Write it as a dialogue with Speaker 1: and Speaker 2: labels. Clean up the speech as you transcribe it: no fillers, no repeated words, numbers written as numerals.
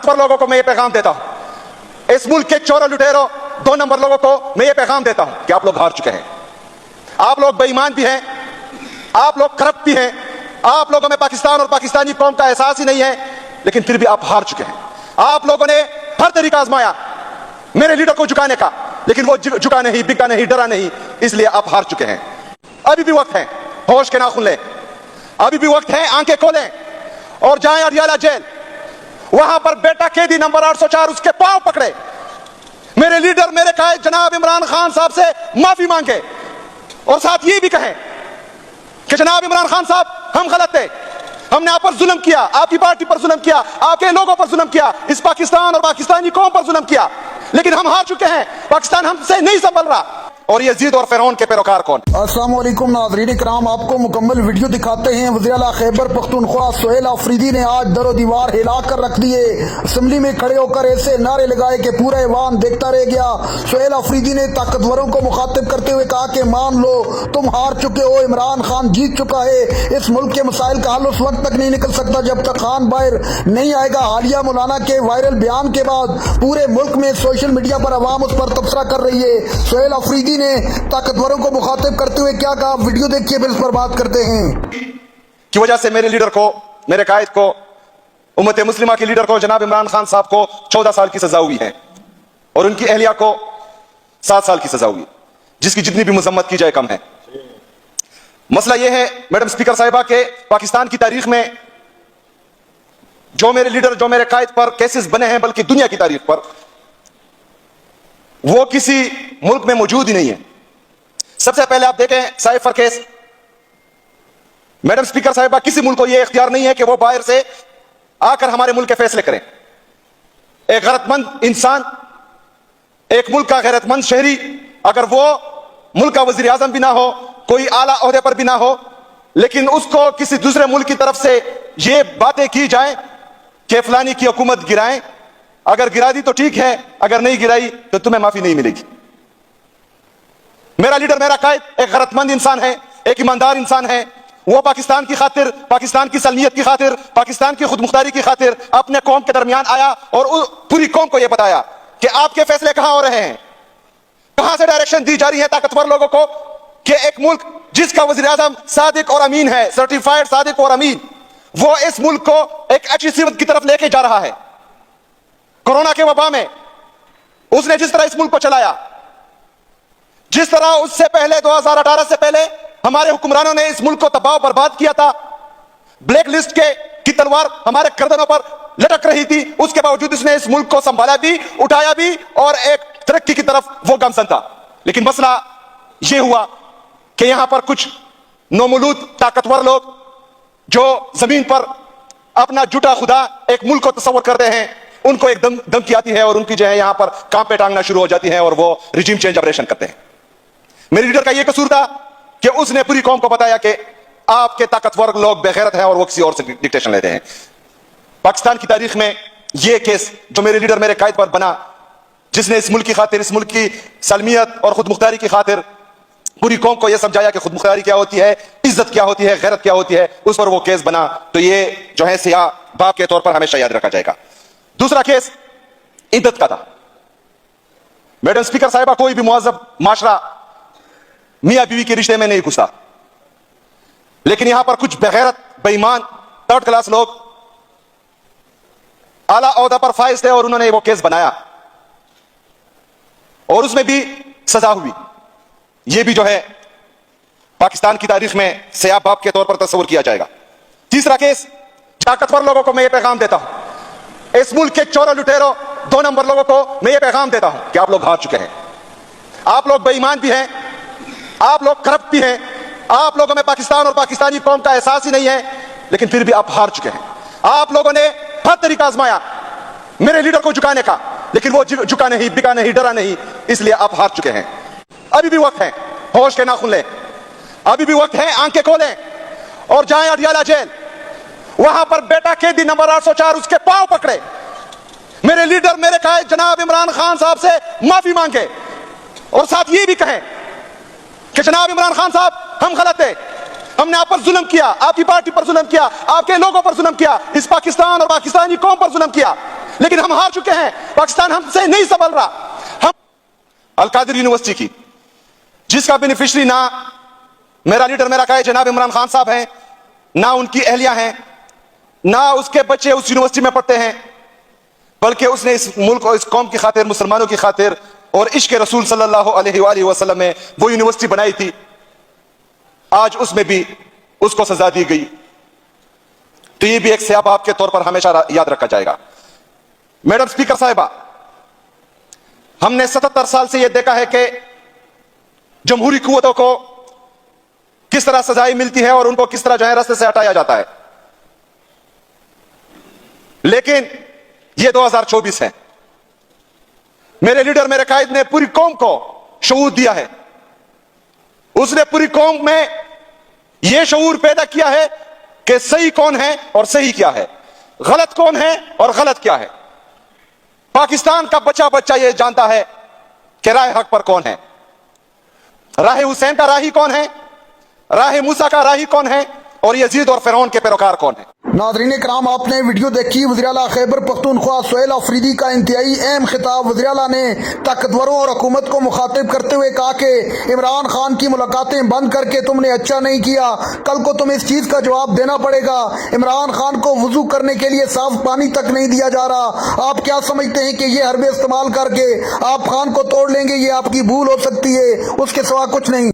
Speaker 1: ताकतवर लोगों को मैं ये पैगाम देता हूं, इस मुल्क के चोरों लुटेरों 2 नंबर लोगों को मैं ये पैगाम देता हूं कि आप लोग हार चुके हैं। आप लोग बेईमान भी हैं, आप लोग करप्ट भी हैं, आप लोगों में पाकिस्तान और पाकिस्तानी कौम का एहसास ही नहीं है, लेकिन फिर भी आप हार चुके हैं। आप लोगों ने हर तरीका आजमाया मेरे लीडर को झुकाने का, लेकिन वो झुका नहीं, बिका नहीं, डरा नहीं, इसलिए आप हार चुके हैं। अभी भी वक्त है, होश के नाखून लें, अभी भी वक्त है, आंखें खोलें और जाएं अडियाला जेल। वहां पर बेटा कैदी नंबर 804 उसके पांव पकड़े, मेरे लीडर मेरे कायद जनाब इमरान खान साहब से माफी मांगे और साथ ये भी कहें कि जनाब इमरान खान साहब हम गलत थे, हमने आप पर जुल्म किया, आपकी पार्टी पर जुल्म किया, आपके लोगों पर जुल्म किया, इस पाकिस्तान और पाकिस्तानी कौम पर जुल्म किया, लेकिन हम हार चुके हैं, पाकिस्तान हमसे नहीं संभल रहा। और यजीद और फिरौन के पैरोकार कौन?
Speaker 2: अस्सलाम वालेकुम नाज़रीन इकराम, आपको मुकम्मल वीडियो दिखाते हैं। वज़ीर आला खैबर पख्तूनख्वा सोहेल आफरीदी ने आज दरो दीवार हिला कर रख दिए। असम्बली में खड़े होकर ऐसे नारे लगाए कि पूरा ऐवान देखता रह गया। सोहेल आफरीदी ने ताकतवरों को मुखातिब करते हुए कहा कि मान लो तुम हार चुके हो, इमरान खान जीत चुका है, इस मुल्क के मसाइल का हल उस वक्त तक नहीं निकल सकता जब तक खान बाहर नहीं आएगा। हालिया मौलाना के वायरल बयान के बाद पूरे मुल्क में सोशल मीडिया पर अवाम उस पर तबसरा कर रही है। सोहेल आफरीदी ने ताकतवरों को मुखातिब करते हुए क्या कहा, वीडियो देखिए, फिर इस पर बात करते हैं।
Speaker 1: की वजह से मेरे लीडर को, मेरे कायद को, उम्मत मुस्लिमा के लीडर को, जनाब इमरान खान साहब को 14 साल की सजा हुई है और उनकी अहलिया को 7 साल की सजा हुई, जिसकी जितनी भी मजम्मत की जाए कम है। मसला यह है मैडम स्पीकर साहिबा के पाकिस्तान की तारीख में जो मेरे लीडर, जो मेरे कायद पर केसेस बने हैं, बल्कि दुनिया की तारीख पर वो किसी मुल्क में मौजूद ही नहीं है। सबसे पहले आप देखें साइफर केस, मैडम स्पीकर साहिबा किसी मुल्क को यह इख्तियार नहीं है कि वो बाहर से आकर हमारे मुल्क के फैसले करें। एक गैरतमंद इंसान, एक मुल्क का गैरतमंद शहरी, अगर वो मुल्क का वजीर आजम भी ना हो, कोई आला ओहदे पर भी ना हो, लेकिन उसको किसी दूसरे मुल्क की तरफ से ये बातें की जाए कि फलानी की हुकूमत गिराएं, अगर गिरा दी तो ठीक है, अगर नहीं गिराई तो तुम्हें माफी नहीं मिलेगी। मेरा लीडर, मेरा कायद एक गैरतमंद इंसान है, एक ईमानदार इंसान है। वो पाकिस्तान की खातिर, पाकिस्तान की सलमियत की खातिर, पाकिस्तान की खुद मुख्तारी की खातिर अपने कौम के दरमियान आया और पूरी कौम को यह बताया कि आपके फैसले कहां हो रहे हैं, कहां से डायरेक्शन दी जा रही है ताकतवर लोगों को कि एक मुल्क जिसका वजीर आजम सादिक और अमीन है, सर्टिफाइड सादिक और अमीन, वो इस मुल्क को एक अच्छी सीमत की तरफ लेके जा रहा है। कोरोना के वबा में उसने जिस तरह इस मुल्क को चलाया, जिस तरह उससे पहले 2018 से पहले हमारे हुक्मरानों ने इस मुल्क को तबाह बर्बाद किया था, ब्लैक लिस्ट की तलवार हमारे गर्दनों पर लटक रही थी, उसके बावजूद इसने इस मुल्क को संभाला भी, उठाया भी और एक तरक्की की तरफ वो गामसन था। लेकिन मसला यह हुआ कि यहां पर कुछ नौमूलूद ताकतवर लोग जो जमीन पर अपना जुटा खुदा एक मुल्क को तस्वर करते हैं, उनको एक धमकी आती है और उनकी जो है यहां पर काम पे टांगना शुरू हो जाती है और वो रिजीम चेंज ऑपरेशन करते हैं। मेरे लीडर का यह कसूर था कि उसने पूरी कौम को बताया कि आपके ताकतवर लोग बेगैरत हैं और वो किसी और से डिक्टेशन लेते हैं। पाकिस्तान की तारीख में यह केस जो मेरे लीडर, मेरे कायद पर बना, जिसने इस मुल्क की खातिर, इस मुल्क की सलमियत और खुद मुख्तारी की खातिर पूरी कौम को यह समझाया कि खुद मुख्तारी क्या होती है, इज्जत क्या होती है, गैरत क्या होती है, उस पर वो केस बना, तो ये जो है सियाह बाप के तौर पर हमेशा याद रखा जाएगा। दूसरा केस इद्दत का था। मैडम स्पीकर साहिबा, कोई भी मुअज़्ज़ब माशरा मियां बीवी के रिश्ते में नहीं घुसता, लेकिन यहां पर कुछ बेगैरत, बेईमान, थर्ड क्लास लोग आला ओहदा पर फाइज थे और उन्होंने वो केस बनाया और उसमें भी सजा हुई। यह भी जो है पाकिस्तान की तारीख में सियाह बाप के तौर पर तस्वर किया जाएगा। तीसरा केस, ताकतवर लोगों को मैं ये पैगाम देता हूं, इस मुल्क के चोरों लुटेरों 2 नंबर लोगों को मैं ये पैगाम देता हूं कि आप लोग हार चुके हैं। आप लोग बेईमान भी हैं, आप लोग करप्ट भी हैं, आप लोगों में पाकिस्तान और पाकिस्तानी कौम का एहसास ही नहीं है, लेकिन फिर भी आप हार चुके हैं। आप लोगों ने हर तरीका आजमाया मेरे लीडर को झुकाने का, लेकिन वो झुका नहीं, बिका नहीं, डरा नहीं, इसलिए आप हार चुके हैं। अभी भी वक्त है, होश के नाखून लें, अभी भी वक्त है, आंखें खोलें और जाएं अडियाला जेल। वहां पर बेटा कैदी नंबर 804 उसके पांव पकड़े, मेरे लीडर, मेरे कायद जनाब इमरान खान साहब से माफी मांगे और साथ ये भी कहें कि जनाब इमरान खान साहब हम गलत थे, ہم نے آپ پر ظلم کیا, آپ کی پارٹی پر ظلم کیا, آپ کے لوگوں پر ظلم کیا, اس پاکستان اور پاکستانی قوم پر ظلم کیا, لیکن ہم ہار چکے ہیں. پاکستان ہم سے نہیں سنبھل رہا. ہم القادر یونیورسٹی کی, جس کا بینیفیشری نہ میرا لیڈر میرا قائد جناب عمران خان صاحب ہیں, نہ ان کی اہلیہ ہیں, نہ اس کے بچے اس یونیورسٹی میں پڑھتے ہیں, بلکہ اس نے اس ملک اور اس قوم کی خاطر, مسلمانوں کی خاطر اور عشق رسول صلی اللہ علیہ وآلہ وسلم میں وہ یونیورسٹی بنائی تھی. آج اس میں بھی اس کو سزا دی گئی. تو یہ بھی ایک سیاہ باپ کے طور پر ہمیشہ یاد رکھا جائے گا. میڈم اسپیکر صاحبہ, ہم نے 77 سال سے یہ دیکھا ہے کہ جمہوری قوتوں کو کس طرح سزائیں ملتی ہے اور ان کو کس طرح جو ہے راستے سے ہٹایا جاتا ہے. لیکن یہ 2024 ہے. میرے لیڈر میرے قائد نے پوری قوم کو شعور دیا ہے. اس نے پوری قوم میں یہ شعور پیدا کیا ہے کہ صحیح کون ہے اور صحیح کیا ہے, غلط کون ہے اور غلط کیا ہے. پاکستان کا بچہ بچہ یہ جانتا ہے کہ راہ حق پر کون ہے, راہ حسین کا راہی کون ہے, راہ موسیٰ کا راہی کون ہے, اور یزید اور فرعون کے پیروکار کون ہے.
Speaker 2: ناظرین کرام, آپ نے ویڈیو دیکھی. وزیر اعلیٰ خیبر پختونخوا سہیل آفریدی کا انتہائی اہم خطاب. وزیر اعلیٰ نے طاقتوروں اور حکومت کو مخاطب کرتے ہوئے کہا کہ عمران خان کی ملاقاتیں بند کر کے تم نے اچھا نہیں کیا, کل کو تمہیں اس چیز کا جواب دینا پڑے گا. عمران خان کو وضو کرنے کے لیے صاف پانی تک نہیں دیا جا رہا. آپ کیا سمجھتے ہیں کہ یہ حربے استعمال کر کے آپ خان کو توڑ لیں گے؟ یہ آپ کی بھول ہو سکتی ہے, اس کے سوا کچھ نہیں.